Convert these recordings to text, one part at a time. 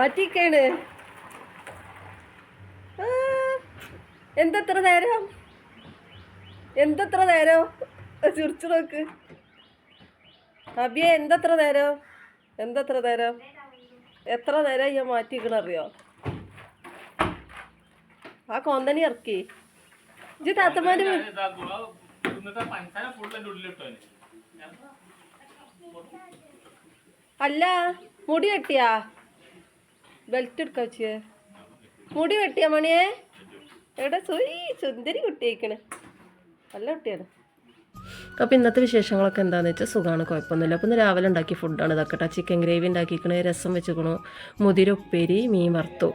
മാറ്റിക്കാണ്. എന്തത്ര നേരം ചിരിച്ചു നോക്ക്. അബിയെ എന്തത്ര നേരം എത്ര നേരം ഞാൻ മാറ്റിക്കണറിയോ? ആ കൊന്തനി ഇറക്കി ഇജ്ജ് താത്തമാര്. അല്ല മുടി വെട്ടിയാ? ബെൽറ്റ് എടുക്ക വെച്ചേ. മുടി വെട്ടിയാ മണിയെ? എവിടെ സുന്ദരി കുട്ടിയേക്കണ്, നല്ല കുട്ടിയാണ്. അപ്പോൾ ഇന്നത്തെ വിശേഷങ്ങളൊക്കെ എന്താണെന്ന് വെച്ചാൽ സുഖമാണ്, കുഴപ്പമൊന്നുമില്ല. അപ്പോൾ ഇന്ന് രാവിലെ ഉണ്ടാക്കിയ ഫുഡാണ് ഇതൊക്കെ. ചിക്കൻ ഗ്രേവി ഉണ്ടാക്കിക്കണേ, രസം വെച്ചുക്കണു, മുതിര ഉപ്പേരി, മീൻ വറുത്തു.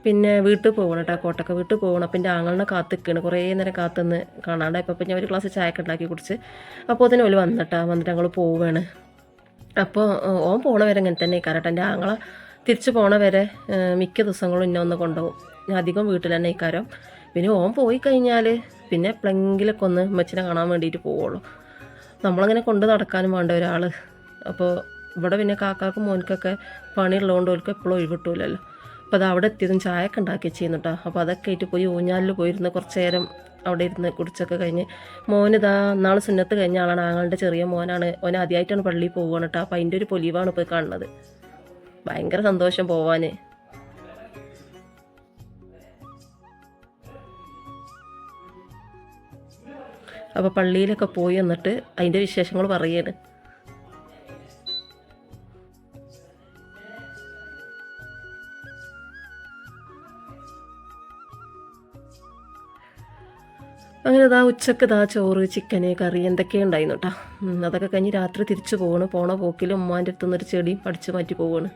പിന്നെ വീട്ടിൽ പോകണം കേട്ടോ, കോട്ടൊക്കെ വീട്ടിൽ പോകണം. അപ്പം എൻ്റെ ആങ്ങളിനെ കാത്തിക്കണം, കുറേ നേരം കാത്തുനിന്ന് കാണാണ്ടായപ്പോൾ അപ്പം ഞാൻ ഒരു ഗ്ലാസ് ചായയൊക്കെ ഉണ്ടാക്കി കുടിച്ച്. അപ്പോൾ അതിന് ഓല് വന്നിട്ട് ഞങ്ങൾ പോവുകയാണ്. അപ്പോൾ ഓൻ പോണ വരെ ഇങ്ങനെ തന്നെ ഇക്കാരട്ടെ. എൻ്റെ ആങ്ങളെ തിരിച്ച് പോണ വരെ മിക്ക ദിവസങ്ങളും ഇന്നെ ഒന്ന് കൊണ്ടുപോകും. ഞാൻ അധികം വീട്ടിൽ തന്നെ ഇക്കാരം. പിന്നെ ഓൻ പോയി കഴിഞ്ഞാൽ പിന്നെ എപ്പോഴെങ്കിലൊക്കെ ഒന്ന് ഉമ്മച്ചിനെ കാണാൻ വേണ്ടിയിട്ട് പോവുള്ളൂ. നമ്മളങ്ങനെ കൊണ്ട് നടക്കാനും വേണ്ട ഒരാൾ. അപ്പോൾ ഇവിടെ പിന്നെ കാക്കാക്കും മോനിക്കൊക്കെ പണിയുള്ളതുകൊണ്ട് ഓർക്ക് എപ്പോഴും ഒഴിവിട്ടൂലല്ലോ. അപ്പോൾ അത് അവിടെ എത്തിയതും ചായയൊക്കെ ഉണ്ടാക്കി ചെയ്യുന്നു കേട്ടോ. അപ്പോൾ അതൊക്കെ ആയിട്ട് പോയി ഊഞ്ഞാലിൽ പോയിരുന്ന് കുറച്ച് നേരം അവിടെ ഇരുന്ന് കുടിച്ചൊക്കെ കഴിഞ്ഞ് മോനിതാ നാൾ സുന്നത്ത് കഴിഞ്ഞ ആളാണ്, ആങ്ങളുടെ ചെറിയ മോനാണ്. ഓൻ ആദ്യമായിട്ടാണ് പള്ളിയിൽ പോവുകയാണ് കേട്ടോ. അപ്പോൾ അതിൻ്റെ ഒരു പൊലിവാണ് ഇപ്പോൾ കാണുന്നത്. ഭയങ്കര സന്തോഷം പോവാൻ. അപ്പോൾ പള്ളിയിലൊക്കെ പോയി വന്നിട്ട് അതിൻ്റെ വിശേഷങ്ങൾ പറയാണ്. അങ്ങനെ ഉച്ചക്ക് ചോറ്, ചിക്കന്, കറി എന്തൊക്കെയോ ഉണ്ടായിരുന്നു കേട്ടോ. അതൊക്കെ കഴിഞ്ഞ് രാത്രി തിരിച്ചു പോകണം. പോണ പോക്കിൽ ഉമ്മാൻ്റെ അടുത്തുനിന്നൊരു ചെടിയും അടിച്ചു മാറ്റി പോവുകയാണ്.